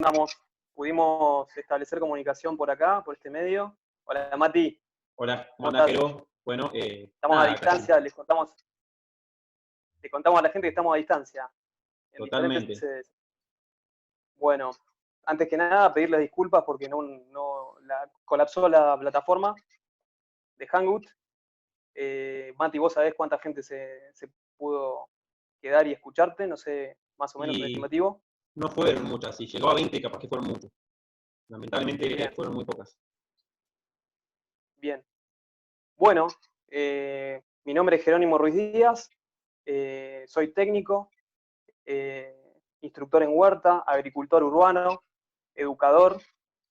andamos? Pudimos establecer comunicación por acá, por este medio. Hola, Mati. Hola, ¿cómo ¿Cómo andás, estás? Jero? Bueno, Estamos a nada, acá distancia, les contamos a la gente que estamos a distancia, en diferentes totalmente. sedes. Bueno, antes que nada, pedirles disculpas porque colapsó la plataforma de Hangout. Mati, vos sabés cuánta gente se pudo quedar y escucharte, no sé, más o menos un Y estimativo. no fueron muchas, si llegó a 20, capaz que fueron muchas. Lamentablemente Bien, fueron muy pocas. bien. Bueno, mi nombre es Jerónimo Ruiz Díaz, soy técnico, instructor en huerta, agricultor urbano, educador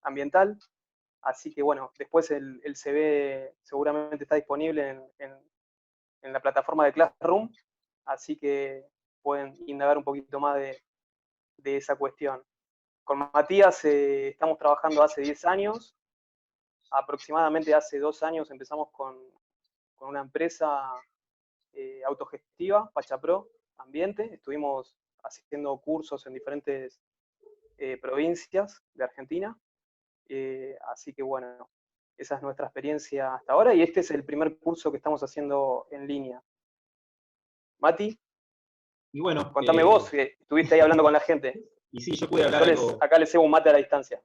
ambiental, así que bueno, después el CV seguramente está disponible en la plataforma de Classroom, así que pueden indagar un poquito más de esa cuestión. Con Matías estamos trabajando hace 10 años, aproximadamente hace 2 años empezamos con una empresa autogestiva, Pachapro Ambiente. Estuvimos haciendo cursos en diferentes provincias de Argentina. Así que bueno, esa es nuestra experiencia hasta ahora y este es el primer curso que estamos haciendo en línea. Mati, Y bueno, contame vos, que estuviste ahí hablando con la gente. y sí, yo Acá les cebo un mate a la distancia.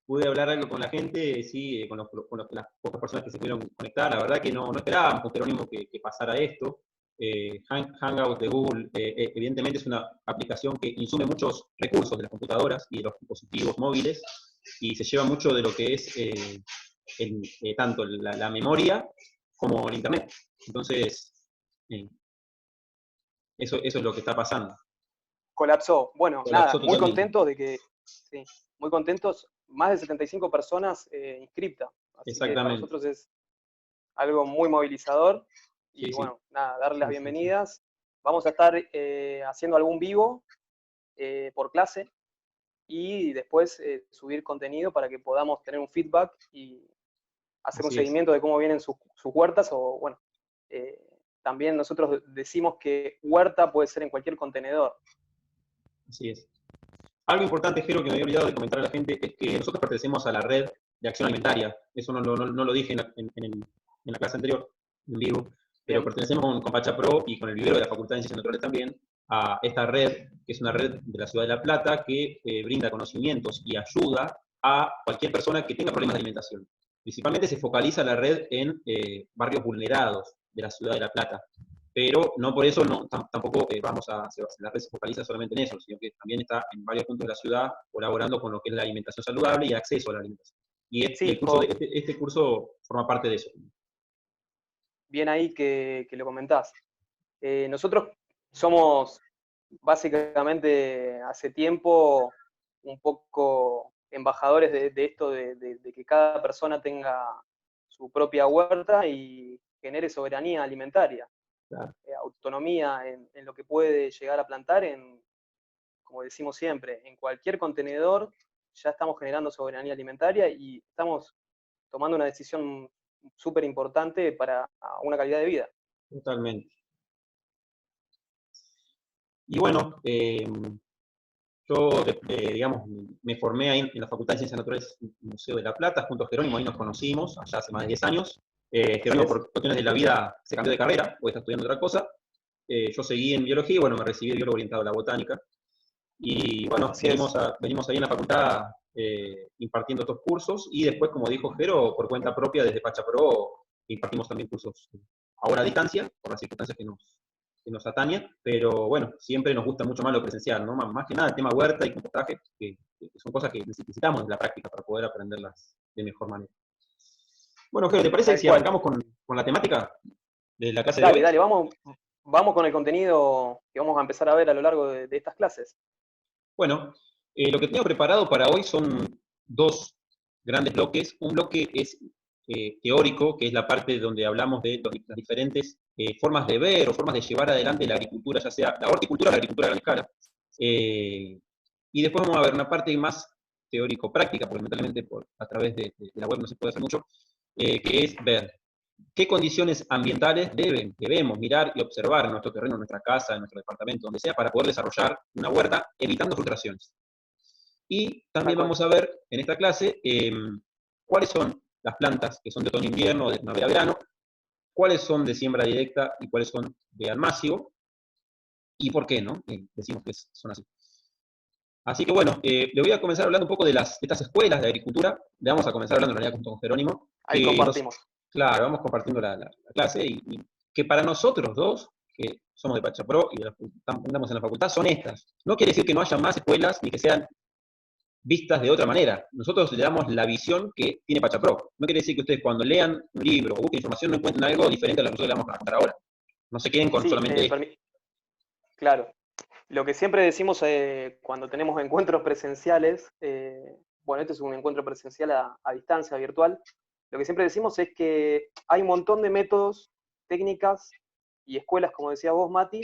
pude hablar algo con la gente, sí, las pocas personas que se pudieron conectar. La verdad que no esperábamos con Jerónimo que pasara esto. Hangout de Google, evidentemente es una aplicación que insume muchos recursos de las computadoras y de los dispositivos móviles y se lleva mucho de lo que es tanto la memoria como el Internet. Entonces, eh, eso es lo que está pasando. Colapsó. Bueno, nada, Colapsó muy totalmente. contentos de que, sí, muy contentos, más de 75 personas inscriptas, así que para Exactamente. nosotros es algo muy movilizador Sí, y sí. bueno, nada, darles las Sí, sí, sí. bienvenidas. Vamos a estar haciendo algún vivo por clase y después subir contenido para que podamos tener un feedback y hacer un Así es. seguimiento de cómo vienen sus huertas o bueno, eh, también nosotros decimos que huerta puede ser en cualquier contenedor. Así es. Algo importante, Jero, que me había olvidado de comentar a la gente, es que nosotros pertenecemos a la red de acción alimentaria. Eso no lo dije en la clase anterior, en vivo, pero Bien, pertenecemos con Pachapro y con el vivero de la Facultad de Ciencias Naturales también a esta red, que es una red de la Ciudad de La Plata, que brinda conocimientos y ayuda a cualquier persona que tenga problemas de alimentación. Principalmente se focaliza la red en barrios vulnerados de la Ciudad de La Plata, pero no por eso tampoco la red se focaliza solamente en eso, sino que también está en varios puntos de la ciudad colaborando con lo que es la alimentación saludable y acceso a la alimentación. Y el sí, curso este curso forma parte de eso. bien ahí que lo comentás. Nosotros somos básicamente hace tiempo un poco embajadores de esto de que cada persona tenga su propia huerta y genere soberanía alimentaria, Claro. autonomía en lo que puede llegar a plantar como decimos siempre, en cualquier contenedor ya estamos generando soberanía alimentaria y estamos tomando una decisión súper importante para una calidad de vida. Totalmente. Y bueno, yo, digamos, me formé ahí en la Facultad de Ciencias Naturales del Museo de La Plata, junto a Jerónimo, ahí nos conocimos, allá hace más de 10 años. Así Jerónimo, es. por cuestiones de la vida, se cambió de carrera, porque está estudiando otra cosa. Yo seguí en biología y bueno, me recibí de biólogo orientado a la botánica. Y bueno, Así es. venimos ahí en la facultad impartiendo estos cursos y después, como dijo Jero, por cuenta propia desde Pachapro impartimos también cursos ahora a distancia, por las circunstancias que nos atañen, pero bueno, siempre nos gusta mucho más lo presencial, ¿no? Más que nada el tema huerta y compostaje, que son cosas que necesitamos de la práctica para poder aprenderlas de mejor manera. Bueno, Jero, ¿te parece Tal si cual. arrancamos con la temática de la clase de Dale, hoy? dale, vamos con el contenido que vamos a empezar a ver a lo largo de estas clases. Bueno, lo que tengo preparado para hoy son dos grandes bloques. Un bloque es teórico, que es la parte donde hablamos de las diferentes formas de ver o formas de llevar adelante la agricultura, ya sea la horticultura o la agricultura a gran escala. Y después vamos a ver una parte más teórico-práctica, porque lamentablemente a través de la web no se puede hacer mucho, que es ver qué condiciones ambientales debemos mirar y observar en nuestro terreno, en nuestra casa, en nuestro departamento, donde sea, para poder desarrollar una huerta evitando filtraciones. Y Tal también cual. vamos a ver en esta clase cuáles son las plantas que son de otoño-invierno, de primavera-verano, cuáles son de siembra directa y cuáles son de almácigo, y por qué, ¿no? Decimos que son así. Así que bueno, le voy a comenzar hablando un poco de estas escuelas de agricultura. Le vamos a comenzar hablando en realidad con Jerónimo, Ahí compartimos. claro, vamos compartiendo la clase, y que para nosotros dos, que somos de Pachapro y andamos en la facultad, son estas. No quiere decir que no haya más escuelas ni que sean vistas de otra manera. Nosotros le damos la visión que tiene Pachapro. No quiere decir que ustedes cuando lean un libro o busquen información no encuentren algo diferente a lo que nosotros le vamos a contar ahora. No se queden con Sí, solamente esto. claro. Lo que siempre decimos cuando tenemos encuentros presenciales, bueno, este es un encuentro presencial a distancia, virtual, lo que siempre decimos es que hay un montón de métodos, técnicas y escuelas, como decía vos, Mati,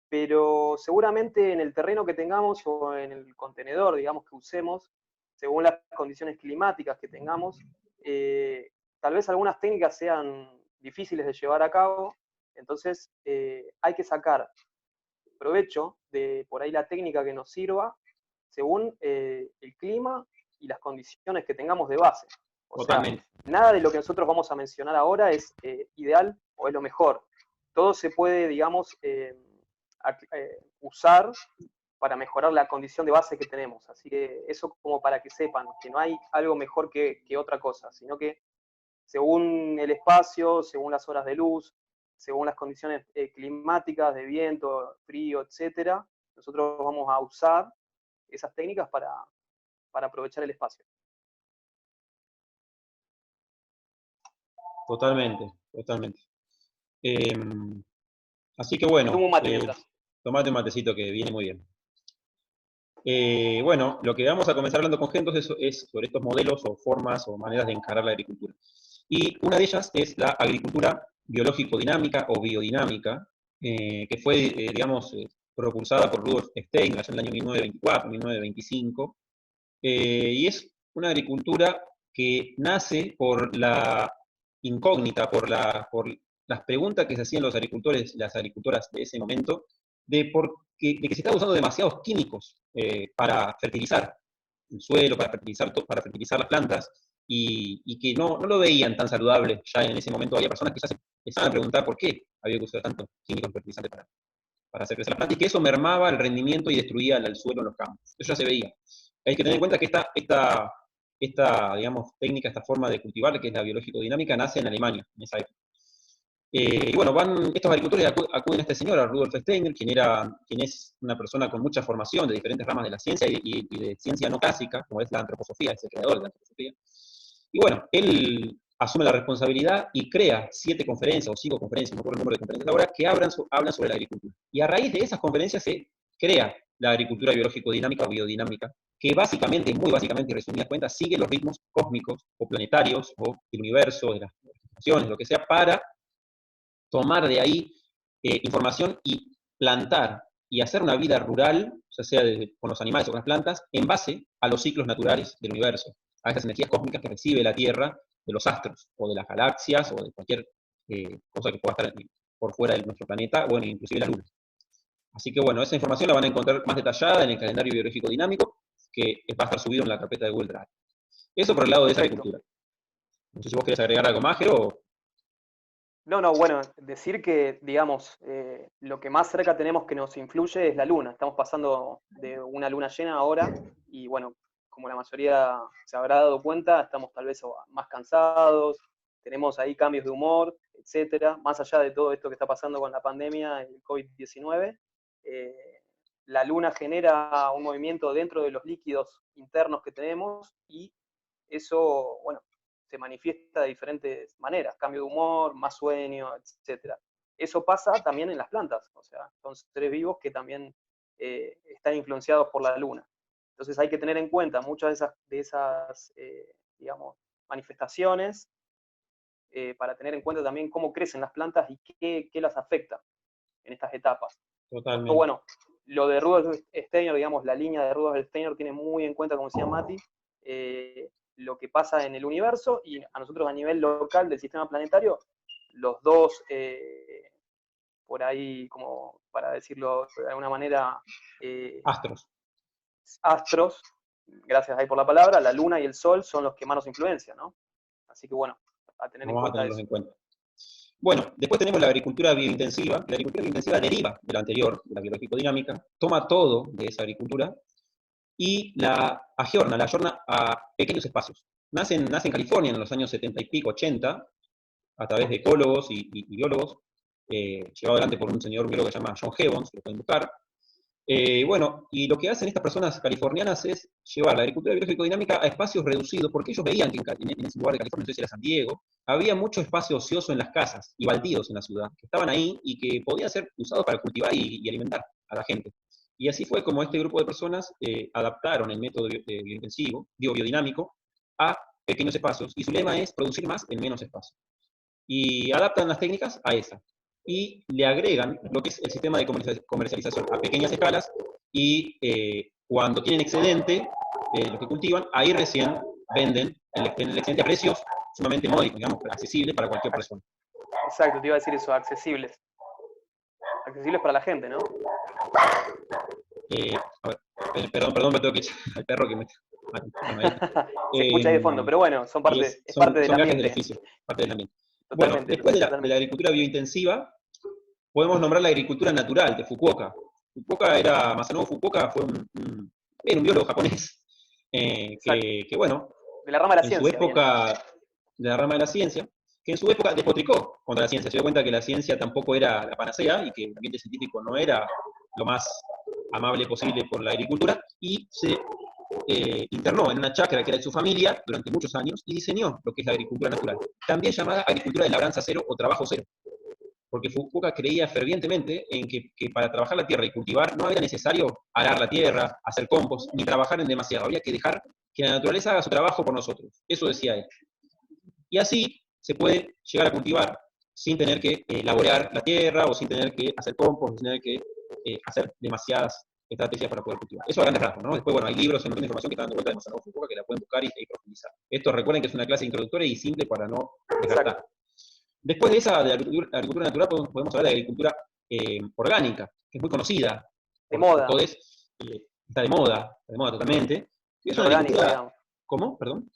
pero seguramente en el terreno que tengamos o en el contenedor, digamos, que usemos, según las condiciones climáticas que tengamos, tal vez algunas técnicas sean difíciles de llevar a cabo, entonces hay que sacar provecho de por ahí la técnica que nos sirva según el clima y las condiciones que tengamos de base. O sea, Totalmente. nada de lo que nosotros vamos a mencionar ahora es ideal o es lo mejor. Todo se puede, digamos, usar para mejorar la condición de base que tenemos. Así que eso como para que sepan que no hay algo mejor que otra cosa, sino que según el espacio, según las horas de luz, según las condiciones climáticas, de viento, frío, etcétera, nosotros vamos a usar esas técnicas para aprovechar el espacio. Totalmente, totalmente. Eh, Así que Me tomo bueno, un mate mientras. tomate un matecito que viene muy bien. Bueno, lo que vamos a comenzar hablando con gente es sobre estos modelos o formas o maneras de encarar la agricultura. Y una de ellas es la agricultura biológico-dinámica o biodinámica, que fue, digamos, propulsada por Rudolf Steiner allá en el año 1924, 1925, y es una agricultura que nace por la incógnita, por las preguntas que se hacían los agricultores, las agricultoras de ese momento, de que se estaba usando demasiados químicos para fertilizar el suelo, para fertilizar las plantas, y que no lo veían tan saludable. Ya en ese momento había personas que ya se empezaban a preguntar por qué había que usar tantos químicos fertilizantes para hacer crecer la planta, y que eso mermaba el rendimiento y destruía el suelo en los campos. Eso ya se veía. Hay que tener en cuenta que esta digamos, técnica, esta forma de cultivar, que es la biológico-dinámica, nace en Alemania, en esa época. Y bueno, estos agricultores acuden a este señor, a Rudolf Steiner, quien es una persona con mucha formación de diferentes ramas de la ciencia y de ciencia no clásica, como es la antroposofía, es el creador de la antroposofía. Y bueno, él asume la responsabilidad y crea 7 conferencias o 5 conferencias, no recuerdo el número de conferencias ahora, que hablan sobre la agricultura. Y a raíz de esas conferencias se crea la agricultura biológico-dinámica o biodinámica, que básicamente, muy básicamente y resumidas cuentas, sigue los ritmos cósmicos o planetarios o del universo, de las estaciones, lo que sea, para tomar de ahí información y plantar y hacer una vida rural, ya sea con los animales o con las plantas, en base a los ciclos naturales del universo, a esas energías cósmicas que recibe la Tierra de los astros, o de las galaxias, o de cualquier cosa que pueda estar por fuera de nuestro planeta, o bueno, inclusive la Luna. Así que bueno, esa información la van a encontrar más detallada en el calendario biológico dinámico, que va a estar subido en la carpeta de Google Drive. Eso por el lado de esa Perfecto. agricultura. No sé si vos querés agregar algo más, Jero, o... No, no, bueno, decir que, digamos, lo que más cerca tenemos que nos influye es la luna. Estamos pasando de una luna llena ahora y bueno, como la mayoría se habrá dado cuenta, estamos tal vez más cansados, tenemos ahí cambios de humor, etcétera. Más allá de todo esto que está pasando con la pandemia, el COVID-19, la luna genera un movimiento dentro de los líquidos internos que tenemos y eso, bueno, se manifiesta de diferentes maneras, cambio de humor, más sueño, etc. Eso pasa también en las plantas, o sea, son seres vivos que también están influenciados por la luna. Entonces hay que tener en cuenta muchas de esas digamos, manifestaciones para tener en cuenta también cómo crecen las plantas y qué las afecta en estas etapas. Después, Totalmente. bueno, lo de Rudolf Steiner, digamos, la línea de Rudolf Steiner tiene muy en cuenta, como decía Mati, lo que pasa en el universo y a nosotros a nivel local del sistema planetario, los dos, por ahí, como para decirlo de alguna manera, Astros. astros, gracias ahí por la palabra, la luna y el sol son los que más nos influencian, ¿no? Así que bueno, a tener en Vamos a cuenta tenerlos eso. en cuenta. Bueno, después tenemos la agricultura biointensiva. La agricultura biointensiva deriva de la anterior, de la biológico-dinámica, toma todo de esa agricultura y la ayorna a pequeños espacios. Nace en California en los años 70 y pico, 80, a través de ecólogos y biólogos, llevado adelante por un señor biólogo que se llama John Gibbons, que lo pueden buscar. Bueno, y lo que hacen estas personas californianas es llevar la agricultura biológico-dinámica a espacios reducidos, porque ellos veían que en ese lugar de California, no sé si era San Diego, había mucho espacio ocioso en las casas y baldíos en la ciudad, que estaban ahí y que podían ser usados para cultivar y alimentar a la gente. Y así fue como este grupo de personas adaptaron el método biointensivo, biodinámico, a pequeños espacios, y su lema es producir más en menos espacio. Y adaptan las técnicas a esa y le agregan lo que es el sistema de comercialización a pequeñas escalas y cuando tienen excedente, lo que cultivan, ahí recién venden el excedente a precios sumamente módicos, digamos, accesibles para cualquier persona. Exacto, te iba a decir eso, accesibles. Accesibles para la gente, ¿no? A ver, perdón, me tengo que echar al perro que me... Se escucha ahí de fondo, pero bueno, es parte del son gajes del ambiente. oficio, parte del ambiente. Bueno, Totalmente, después de la totalmente. agricultura biointensiva, podemos nombrar la agricultura natural de Fukuoka. Masanobu Fukuoka fue un biólogo japonés, que, bueno, De la rama de la en su ciencia, bien. época, de la rama de la ciencia, que en su época despotricó contra la ciencia, se dio cuenta que la ciencia tampoco era la panacea y que el ambiente científico no era lo más amable posible por la agricultura, y se internó en una chacra que era de su familia durante muchos años y diseñó lo que es la agricultura natural, también llamada agricultura de labranza cero o trabajo cero, porque Fukuoka creía fervientemente en que para trabajar la tierra y cultivar no era necesario arar la tierra, hacer compost, ni trabajar en demasiado, había que dejar que la naturaleza haga su trabajo por nosotros, eso decía él. Y así se puede llegar a cultivar sin tener que laborear la tierra o sin tener que hacer compost, sin tener que hacer demasiadas estrategias para poder cultivar. Eso a grandes rasgos, ¿no? Después, bueno, hay libros y un montón de información que están dando vuelta de Masanobu Fukuoka que la pueden buscar y profundizar. Esto recuerden que es una clase introductoria y simple para no desgastar. Después de esa, de la agricultura natural, podemos hablar de agricultura orgánica, que es muy conocida. De moda. Por todos, está de moda totalmente. Es una orgánico, agricultura... digamos. ¿Cómo? Perdón.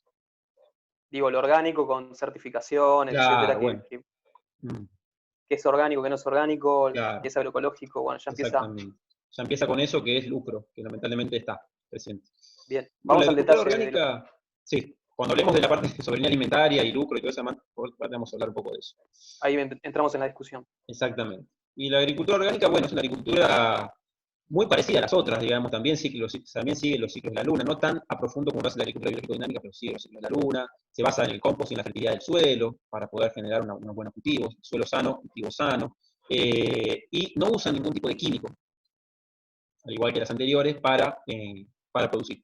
Digo, lo orgánico con certificación, etcétera, Claro, bueno. que es orgánico, que no es orgánico, Claro, que es agroecológico, bueno, ya empieza. exactamente. Ya empieza con eso que es lucro, que lamentablemente está presente. Bien, Bueno, la vamos al agricultura detalle de orgánica, sí, cuando hablemos de la parte de soberanía alimentaria y lucro y todo eso, vamos a hablar un poco de eso. ahí entramos en la discusión. Exactamente. Y la agricultura orgánica, bueno, es una agricultura muy parecida a las otras, digamos, también sigue los ciclos de la luna, no tan a profundo como lo hace la agricultura biológico-dinámica, pero sigue los ciclos de la luna, se basa en el compost y en la fertilidad del suelo para poder generar unos buenos cultivos, suelo sano, cultivo sano, y no usan ningún tipo de químico, al igual que las anteriores, para producir.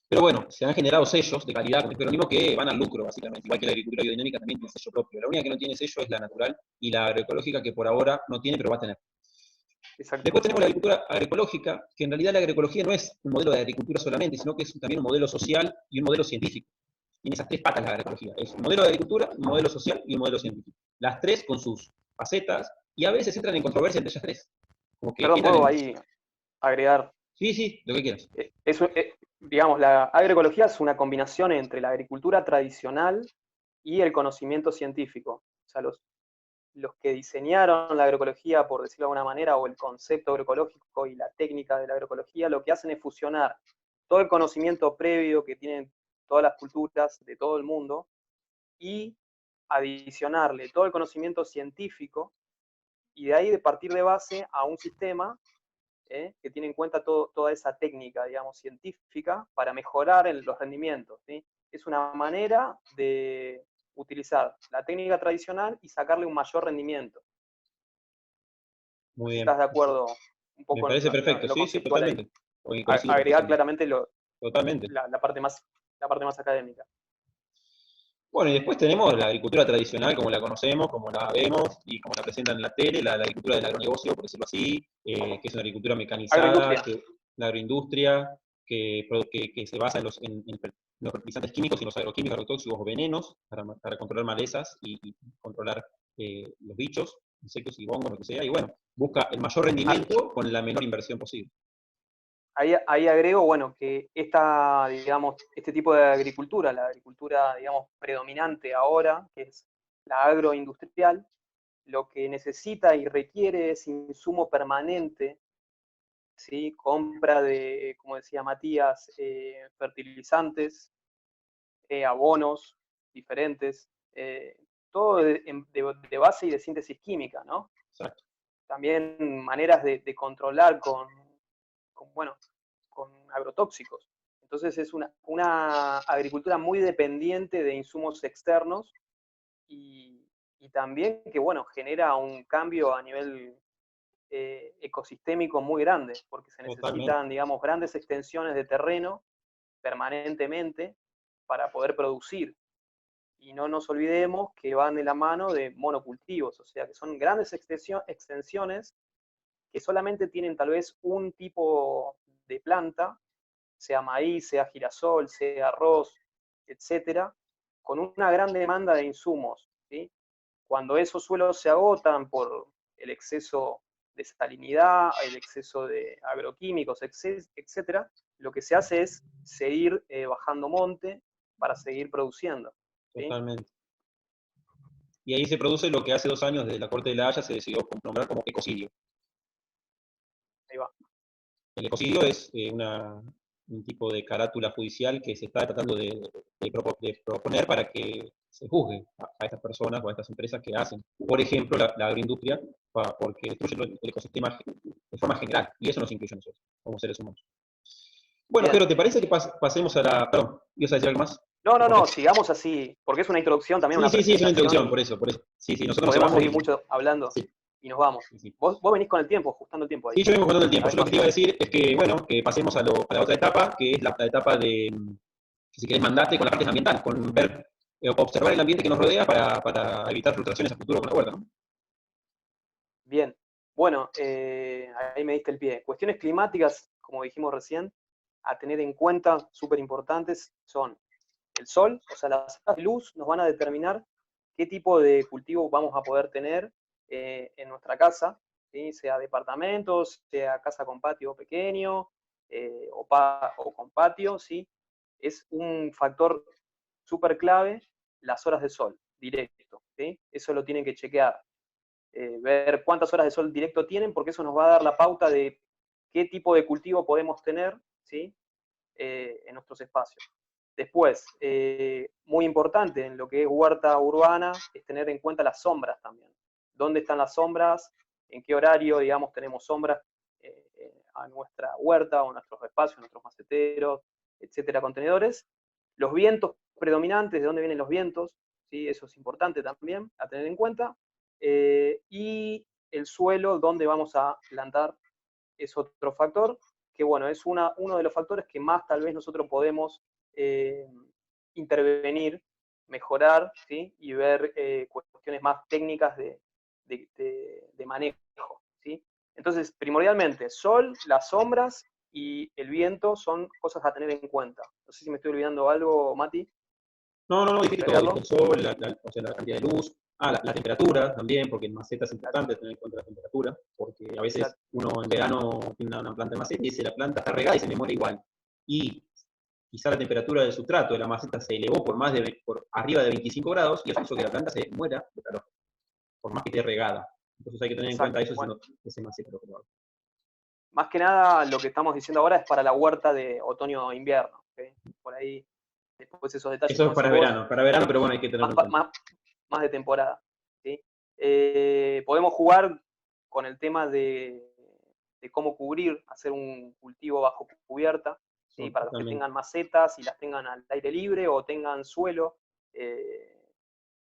Pero bueno, se han generado sellos de calidad con el peronismo que van al lucro, básicamente, igual que la agricultura biodinámica también tiene sello propio. La única que no tiene sello es la natural y la agroecológica, que por ahora no tiene, pero va a tener. Exacto. Después tenemos la agricultura agroecológica, que en realidad la agroecología no es un modelo de agricultura solamente, sino que es también un modelo social y un modelo científico. Tiene esas tres patas la agroecología. Es un modelo de agricultura, un modelo social y un modelo científico. Las tres con sus facetas, y a veces entran en controversia entre ellas tres. Como que Perdón, quedan ¿puedo en... ahí agregar? Sí, lo que quieras. Digamos, la agroecología es una combinación entre la agricultura tradicional y el conocimiento científico. O sea, los que diseñaron la agroecología, por decirlo de alguna manera, o el concepto agroecológico y la técnica de la agroecología, lo que hacen es fusionar todo el conocimiento previo que tienen todas las culturas de todo el mundo y adicionarle todo el conocimiento científico y de ahí de partir de base a un sistema que tiene en cuenta toda esa técnica, digamos, científica para mejorar los rendimientos. ¿Sí? Es una manera de utilizar la técnica tradicional y sacarle un mayor rendimiento. Muy bien. ¿Estás de acuerdo un Me poco parece perfecto, en lo sí, conceptual ahí? totalmente. Coincido Agregar perfectamente. claramente Totalmente. la parte más académica. Bueno, y después tenemos la agricultura tradicional, como la conocemos, como la vemos y como la presentan en la tele, la agricultura del agronegocio, por decirlo así, que es una agricultura mecanizada, Agroindustria. la agroindustria, que se basa en los fertilizantes químicos y los agroquímicos, agrotóxicos o venenos para controlar malezas y controlar los bichos, insectos y hongos, lo que sea, y bueno, busca el mayor rendimiento con la menor inversión posible. ahí agrego, bueno, que digamos, este tipo de agricultura, la agricultura, digamos, predominante ahora, que es la agroindustrial, lo que necesita y requiere es insumo permanente, ¿sí? Compra de, como decía Matías, fertilizantes, abonos diferentes, todo de base y de síntesis química, ¿no? Exacto. También maneras de controlar bueno, con agrotóxicos. Entonces es una agricultura muy dependiente de insumos externos y también que, bueno, genera un cambio a nivel ecosistémico muy grande, porque se Totalmente. necesitan, digamos, grandes extensiones de terreno permanentemente para poder producir. Y no nos olvidemos que van de la mano de monocultivos, o sea, que son grandes extensiones que solamente tienen tal vez un tipo de planta, sea maíz, sea girasol, sea arroz, etcétera, con una gran demanda de insumos, ¿sí? Cuando esos suelos se agotan por el exceso de salinidad, el exceso de agroquímicos, etcétera, lo que se hace es seguir bajando monte para seguir produciendo, ¿sí? Totalmente. Y ahí se produce lo que hace 2 años de la Corte de la Haya se decidió nombrar como ecocidio. Ahí va. El ecocidio es un tipo de carátula judicial que se está tratando de proponer para que se juzgue a estas personas o a estas empresas que hacen, por ejemplo, la agroindustria, porque destruye el ecosistema de forma general, y eso nos incluye a nosotros, como seres humanos. Bueno, Bien. Jero, ¿te parece que pasemos a la... Perdón, ¿ibas a decir algo más? No, ¿Te no, corté? no, sigamos así, porque es una introducción, también Sí, una sí, sí, es una presentación introducción, y por eso. Sí, sí, nosotros nos podemos vamos seguir y... mucho hablando Sí, y nos vamos. sí, sí. Vos venís con el tiempo, ajustando el tiempo ahí. Sí, yo vengo contando el tiempo. Cada Yo vez lo que más te iba a cerca. decir es que, bueno, que pasemos a la otra etapa, que es la etapa de, si querés, mandarte con la parte ambiental, con ver, observar el ambiente que nos rodea para evitar fluctuaciones a futuro con la huerta, ¿no? Bien. Bueno, ahí me diste el pie. Cuestiones climáticas, como dijimos recién, a tener en cuenta, súper importantes, son el sol, o sea, las horas de luz nos van a determinar qué tipo de cultivo vamos a poder tener en nuestra casa, ¿sí? Sea departamentos, sea casa con patio pequeño o con patio, ¿sí? Es un factor súper clave las horas de sol directo, ¿sí? Eso lo tienen que chequear, ver cuántas horas de sol directo tienen, porque eso nos va a dar la pauta de qué tipo de cultivo podemos tener, ¿sí? En nuestros espacios. Después, muy importante en lo que es huerta urbana, es tener en cuenta las sombras también. ¿Dónde están las sombras? ¿En qué horario, digamos, tenemos sombras a nuestra huerta o a nuestros espacios, a nuestros maceteros, etcétera, contenedores? Los vientos predominantes, ¿de dónde vienen los vientos? ¿Sí? Eso es importante también a tener en cuenta. Y el suelo, ¿dónde vamos a plantar? Es otro factor que, bueno, es uno de los factores que más tal vez nosotros podemos eh, intervenir, mejorar, ¿sí? Y ver cuestiones más técnicas de manejo, ¿sí? Entonces, primordialmente, sol, las sombras y el viento son cosas a tener en cuenta. No sé si me estoy olvidando algo, Mati, No, no, no, dijiste todo, dijiste agregarlo. el sol, o sea, la cantidad de luz, la temperatura también, porque en maceta es importante tener en cuenta la temperatura, porque a veces Exacto, uno en verano tiene una planta en maceta y dice la planta está regada y se me muere igual. Y quizá la temperatura del sustrato de la maceta se elevó por arriba de 25 grados y eso hizo que la planta se muera de calor, por más que esté regada. Entonces hay que tener en cuenta exacto. eso si Bueno, no ese maceta lo que lo haga. más que nada lo que estamos diciendo ahora es para la huerta de otoño-invierno. ¿Okay? Por ahí, después esos detalles, Eso es como decís vos, para verano, pero bueno, hay que tenerlo más, en cuenta. más, más de temporada. ¿Sí? Podemos jugar con el tema de cómo cubrir, hacer un cultivo bajo cubierta, ¿sí? Para los que Totalmente. tengan macetas y las tengan al aire libre o tengan suelo.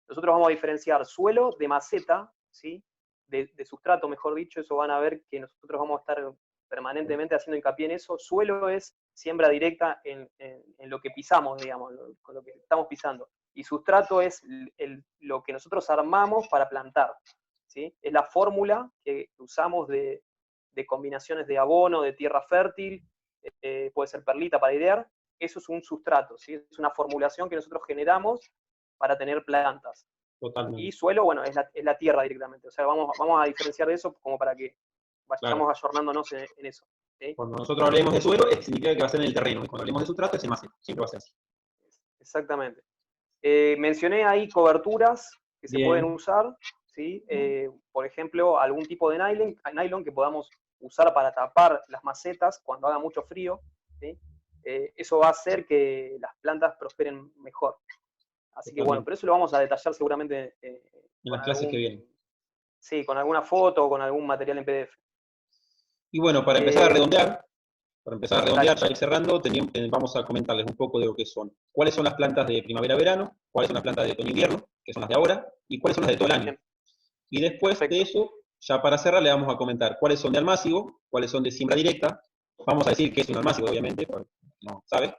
Nosotros vamos a diferenciar suelo de maceta, ¿sí? De sustrato, mejor dicho, eso van a ver que nosotros vamos a estar permanentemente haciendo hincapié en eso. Suelo es siembra directa en lo que pisamos, digamos, con lo que estamos pisando. Y sustrato es lo que nosotros armamos para plantar, ¿sí? Es la fórmula que usamos de combinaciones de abono, de tierra fértil, puede ser perlita para idear. Eso es un sustrato, ¿sí? Es una formulación que nosotros generamos para tener plantas. Y Totalmente. suelo, bueno, es la tierra directamente. O sea, vamos a diferenciar de eso como para que Claro. vayamos ayornándonos en eso. ¿sí? Cuando nosotros hablemos de suelo, significa que va a ser en el terreno. Y cuando hablemos de sustrato, es en maceta. Siempre va a ser así. Exactamente. Mencioné ahí coberturas que se pueden Bien. usar, ¿sí? Por ejemplo, algún tipo de nylon que podamos usar para tapar las macetas cuando haga mucho frío, ¿sí? Eso va a hacer que las plantas prosperen mejor. Así que bueno, Totalmente. pero eso lo vamos a detallar seguramente En con las clases que algún, vienen. sí, con alguna foto o con algún material en PDF. Y bueno, para empezar a Eh, redondear, Dale, ya ir cerrando, vamos a comentarles un poco de lo que son. ¿Cuáles son las plantas de primavera-verano? ¿Cuáles son las plantas de otoño-invierno? Que son las de ahora. ¿Y cuáles son las de todo el año? bien, Y después de perfecto. eso, ya para cerrar, le vamos a comentar cuáles son de almácigo, cuáles son de siembra directa. Vamos a decir que es un almácigo, obviamente, porque no sabe.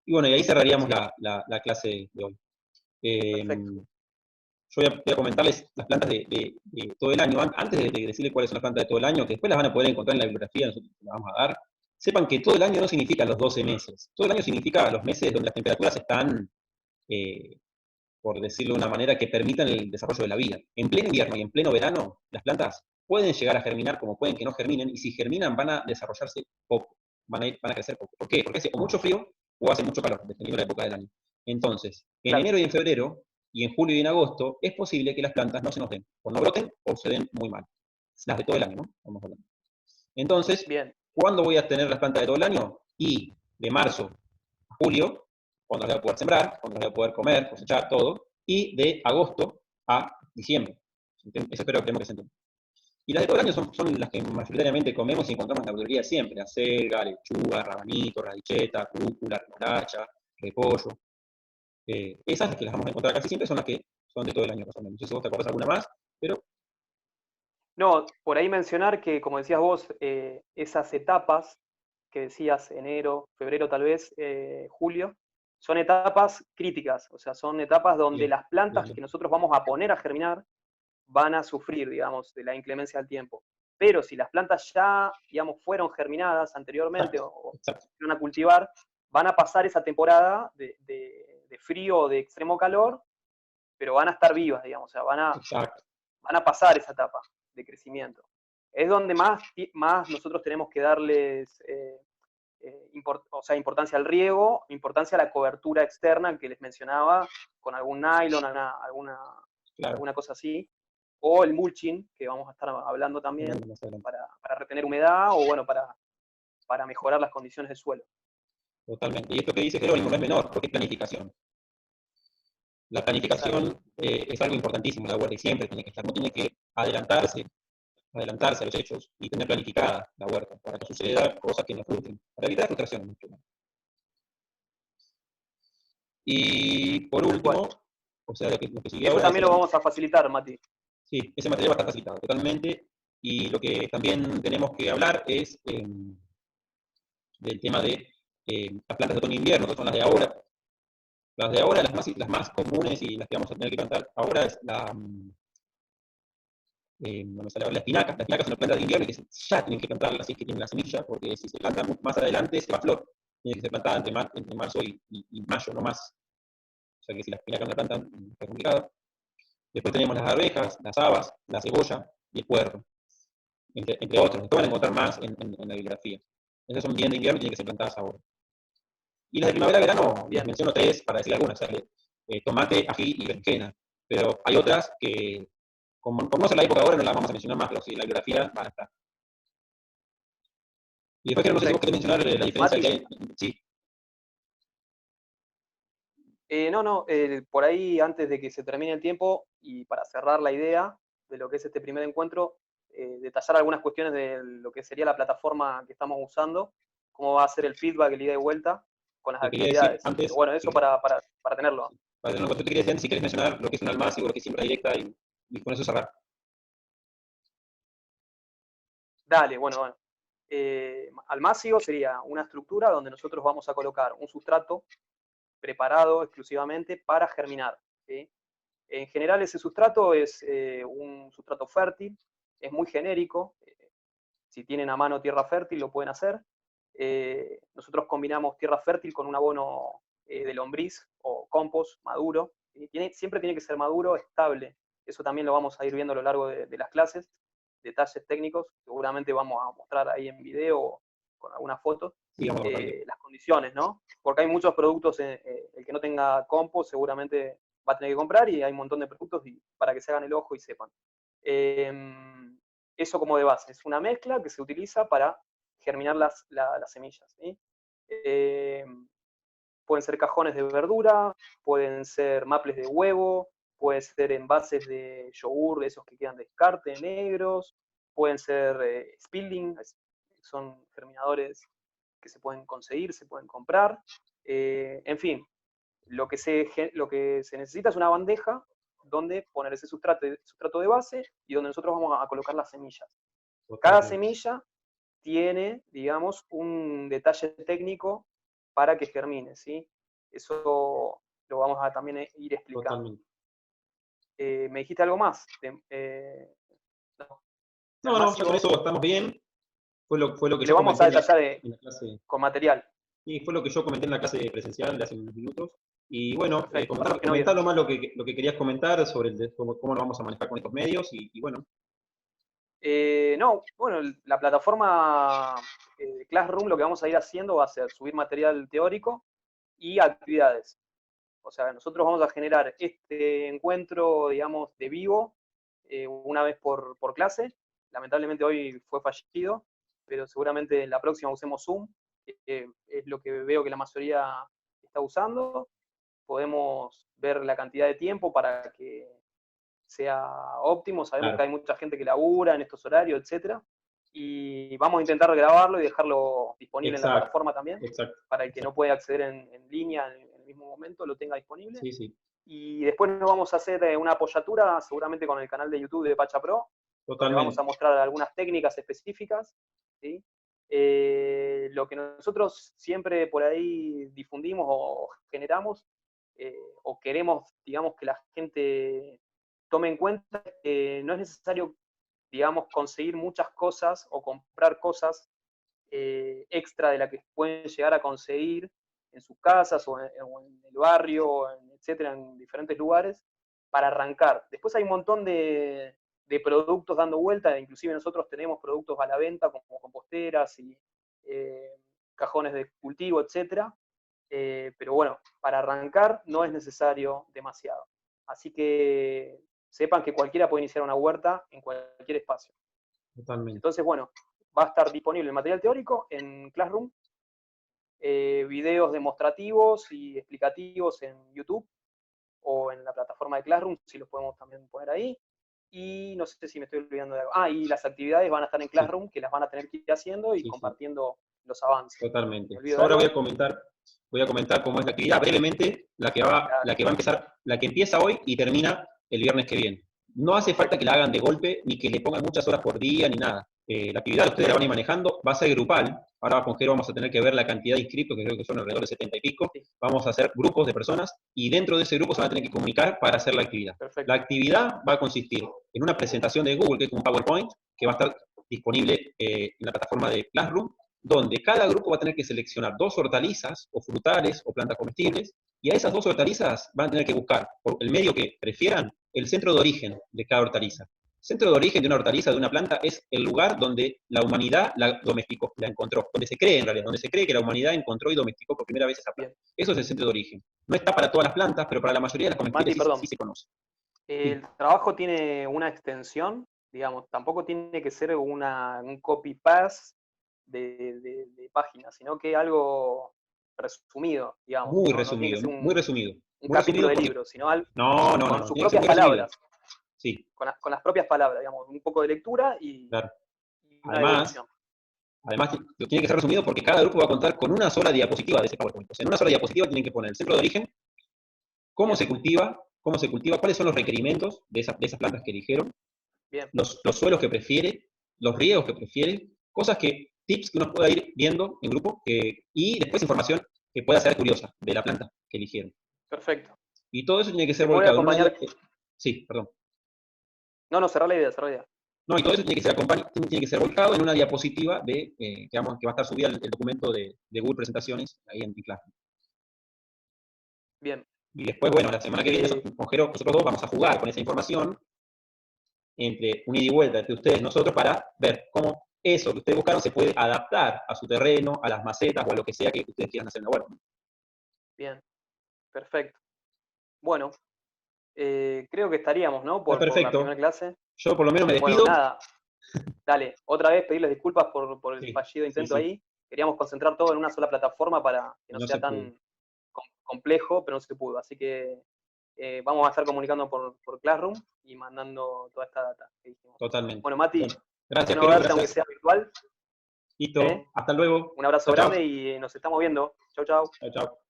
Y bueno, y ahí cerraríamos Sí, la clase de hoy. Eh, perfecto. yo voy a comentarles las plantas de todo el año. Antes de decirles cuáles son las plantas de todo el año, que después las van a poder encontrar en la bibliografía, nosotros las vamos a dar. Sepan que todo el año no significa los 12 meses. Todo el año significa los meses donde las temperaturas están, eh, por decirlo de una manera, que permitan el desarrollo de la vida. En pleno invierno y en pleno verano, las plantas pueden llegar a germinar como pueden que no germinen, y si germinan van a desarrollarse poco, van a crecer poco. ¿Por qué? Porque hace o mucho frío o hace mucho calor, dependiendo de la época del año. Entonces, en Claro, enero y en febrero, y en julio y en agosto, es posible que las plantas no se nos den, o no broten, o se den muy mal. Las de todo el año, ¿no? Vamos hablando. Entonces, bien, ¿cuándo voy a tener las plantas de todo el año? Y de marzo a julio, cuando las voy a poder sembrar, cuando las voy a poder comer, cosechar, todo, y de agosto a diciembre. Eso espero que se entienda. Y las de todo el año son las que mayoritariamente comemos y encontramos en la verdulería siempre: acelga, lechuga, rabanito, radicheta, cúrcula, remolacha, repollo. Esas que las vamos a encontrar casi siempre son las que son de todo el año, más o menos. No sé si vos te acordás alguna más, pero no, por ahí mencionar que, como decías vos, esas etapas que decías, enero, febrero tal vez, julio, son etapas críticas, o sea, son etapas donde bien, las plantas bien, bien. que nosotros vamos a poner a germinar van a sufrir, digamos, de la inclemencia del tiempo. Pero si las plantas ya, digamos, fueron germinadas anteriormente Exacto, o exacto, se van a cultivar, van a pasar esa temporada de frío o de extremo calor, pero van a estar vivas, digamos, o sea, exacto. van a pasar esa etapa de crecimiento. Es donde más nosotros tenemos que darles o sea, importancia al riego, importancia a la cobertura externa que les mencionaba, con algún nylon, Claro, alguna cosa así, o el mulching, que vamos a estar hablando también, hablando más adelante. para retener humedad o bueno, para mejorar las condiciones del suelo. Totalmente. Y esto que dice Jerónimo no es menor, porque es planificación. La Exacto. planificación es algo importantísimo, la huerta, y siempre tiene que estar, no tiene que adelantarse a los hechos y tener planificada la huerta para que suceda cosas que nos frustren, para evitar frustraciones. Mucho más. Y por Tal cual. último, o sea, lo que sigue Eso ahora es también lo vamos a facilitar, Mati. sí, ese material va a estar facilitado totalmente. Y lo que también tenemos que hablar es del tema de las plantas de otoño e invierno, que son las de ahora. Las de ahora, las más comunes y las que vamos a tener que plantar ahora es no me sale ahora, la espinaca. La espinaca es una planta de invierno que ya tienen que plantarla si es que tienen la semilla, porque si se planta más adelante se va a flor. Tiene que ser plantada entre marzo y mayo, no más. O sea que si la espinaca no la plantan, está complicado. Después tenemos las arvejas, las habas, la cebolla y el puerro, entre otros. Después van a encontrar más en la bibliografía. Esas son bien de invierno y tienen que ser plantadas ahora. Y las de primavera-verano, les Bien, menciono tres para decir algunas: o sea, tomate, ají y berenjena. Pero hay otras que, como por no ser la época ahora, no las vamos a mencionar más, pero sí, en la bibliografía van a estar. Y después, no sé si vos querés perfecto. mencionar la diferencia que Mati, hay. Sí, no, no, por ahí antes de que se termine el tiempo y para cerrar la idea de lo que es este primer encuentro, detallar algunas cuestiones de lo que sería la plataforma que estamos usando, cómo va a ser el feedback, el ida y vuelta con las te quería decir actividades. Pero antes, bueno, eso para tenerlo. para tener te quería decir antes si querés mencionar lo que es un almácigo, lo que es siembra directa, y con eso cerrar. Dale, bueno, bueno. Almácigo sería una estructura donde nosotros vamos a colocar un sustrato preparado exclusivamente para germinar, ¿sí? En general ese sustrato es un sustrato fértil, es muy genérico. Si tienen a mano tierra fértil lo pueden hacer. Nosotros combinamos tierra fértil con un abono de lombriz o compost maduro. Siempre tiene que ser maduro, estable. Eso también lo vamos a ir viendo a lo largo de las clases, detalles técnicos. Seguramente vamos a mostrar ahí en video con algunas fotos, Sí, vamos a bajar. las condiciones, ¿no? Porque hay muchos productos, el que no tenga compost seguramente va a tener que comprar, y hay un montón de productos para que se hagan el ojo y sepan. Eso como de base, es una mezcla que se utiliza para germinar las semillas, ¿sí? Pueden ser cajones de verdura, pueden ser maples de huevo, pueden ser envases de yogur, esos que quedan de descarte, negros, pueden ser spilling, son germinadores que se pueden conseguir, se pueden comprar. En fin, lo que se necesita es una bandeja donde poner ese sustrato de base y donde nosotros vamos a colocar las semillas. Cada semilla tiene, digamos, un detalle técnico para que germine, ¿sí? Eso lo vamos a también ir explicando. Totalmente. ¿Me dijiste algo más? No, ya con eso estamos bien. Fue lo que yo vamos a comenté detallar en la clase. con material. Sí, fue lo que yo comenté en la clase presencial de hace unos minutos. Y bueno, Perfecto, comentar nomás lo que querías comentar sobre cómo lo vamos a manejar con estos medios y bueno. No, bueno, la plataforma Classroom, lo que vamos a ir haciendo va a ser subir material teórico y actividades. O sea, nosotros vamos a generar este encuentro, digamos, de vivo, una vez por clase. Lamentablemente hoy fue fallido, pero seguramente en la próxima usemos Zoom, que es lo que veo que la mayoría está usando. Podemos ver la cantidad de tiempo para que sea óptimo. Sabemos Claro. que hay mucha gente que labura en estos horarios, etcétera. Y vamos a intentar grabarlo y dejarlo disponible en la plataforma también, para el que no puede acceder en línea en el mismo momento, lo tenga disponible. Sí, sí. Y después nos vamos a hacer una apoyatura, seguramente con el canal de YouTube de Pacha Pro, donde vamos a mostrar algunas técnicas específicas, ¿sí? Lo que nosotros siempre por ahí difundimos o generamos, o queremos, digamos, que la gente tome en cuenta, que no es necesario, digamos, conseguir muchas cosas o comprar cosas extra de la que pueden llegar a conseguir en sus casas o en el barrio, etcétera, en diferentes lugares, para arrancar. Después hay un montón de productos dando vuelta, inclusive nosotros tenemos productos a la venta como composteras y cajones de cultivo, etcétera. Pero bueno, para arrancar no es necesario demasiado. Así que sepan que cualquiera puede iniciar una huerta en cualquier espacio. Totalmente. Entonces, bueno, va a estar disponible el material teórico en Classroom, videos demostrativos y explicativos en YouTube o en la plataforma de Classroom, si los podemos también poner ahí. Y no sé si me estoy olvidando de algo. Y las actividades van a estar en Classroom, que las van a tener que ir haciendo y compartiendo los avances. Totalmente. Ahora voy a comentar cómo es la actividad brevemente, la que empieza hoy y termina el viernes que viene. No hace falta que la hagan de golpe, ni que le pongan muchas horas por día, ni nada. La actividad ustedes la van a ir manejando, va a ser grupal. Ahora con Jero vamos a tener que ver la cantidad de inscritos, que creo que son alrededor de 70 y pico. Vamos a hacer grupos de personas y dentro de ese grupo se van a tener que comunicar para hacer la actividad. Perfecto. La actividad va a consistir en una presentación de Google, que es un PowerPoint, que va a estar disponible en la plataforma de Classroom, donde cada grupo va a tener que seleccionar 2 hortalizas, o frutales, o plantas comestibles, y a esas 2 hortalizas van a tener que buscar, por el medio que prefieran, el centro de origen de cada hortaliza. El centro de origen de una hortaliza, de una planta, es el lugar donde la humanidad la domesticó, la encontró, donde se cree en realidad, donde se cree que la humanidad encontró y domesticó por primera vez esa planta. Eso es el centro de origen. No está para todas las plantas, pero para la mayoría de las comestibles sí se conoce. El trabajo tiene una extensión, digamos, tampoco tiene que ser un copy-paste de páginas, sino que algo resumido, digamos. Muy no, resumido, no tiene que ser muy resumido. Un muy capítulo resumido de libro, sino algo con sus tiene que ser propias muy palabras. Sí. Con las propias palabras, digamos, un poco de lectura y una devolución. Además, tiene que ser resumido porque cada grupo va a contar con una sola diapositiva de ese PowerPoint. O sea, en una sola diapositiva tienen que poner el centro de origen, cómo se cultiva, cuáles son los requerimientos de esas plantas que eligieron, los suelos que prefiere, los riegos que prefiere, tips que uno pueda ir viendo en grupo, y después información que pueda ser curiosa de la planta que eligieron. Perfecto. Y todo eso tiene que ser volcado en una Sí, perdón. No, cerrá la idea. No, y todo eso tiene que ser volcado en una diapositiva que va a estar subida el documento de Google Presentaciones ahí en Classroom. Bien. Y después, bueno, la semana que viene, con Jero, nosotros dos vamos a jugar con esa información entre un ida y vuelta entre ustedes y nosotros para ver cómo eso que ustedes buscaron se puede adaptar a su terreno, a las macetas o a lo que sea que ustedes quieran hacer en la huerta. Bien, perfecto. Bueno, creo que estaríamos, ¿no? Está Por la perfecto. primera clase. Yo por lo menos me Bueno, despido. nada, dale, otra vez pedirles disculpas por el Sí, fallido sí, intento sí, ahí. Queríamos concentrar todo en una sola plataforma para que no no sea se pudo. tan complejo, pero no se pudo. Así que vamos a estar comunicando por Classroom y mandando toda esta data que dijimos. Totalmente. Bueno, Mati, Bueno, gracias, bueno Kevin, verte aunque gracias. sea virtual. Listo, hasta luego. Un abrazo Chao, grande chao. y nos estamos viendo. Chau, chau. Chao, chao.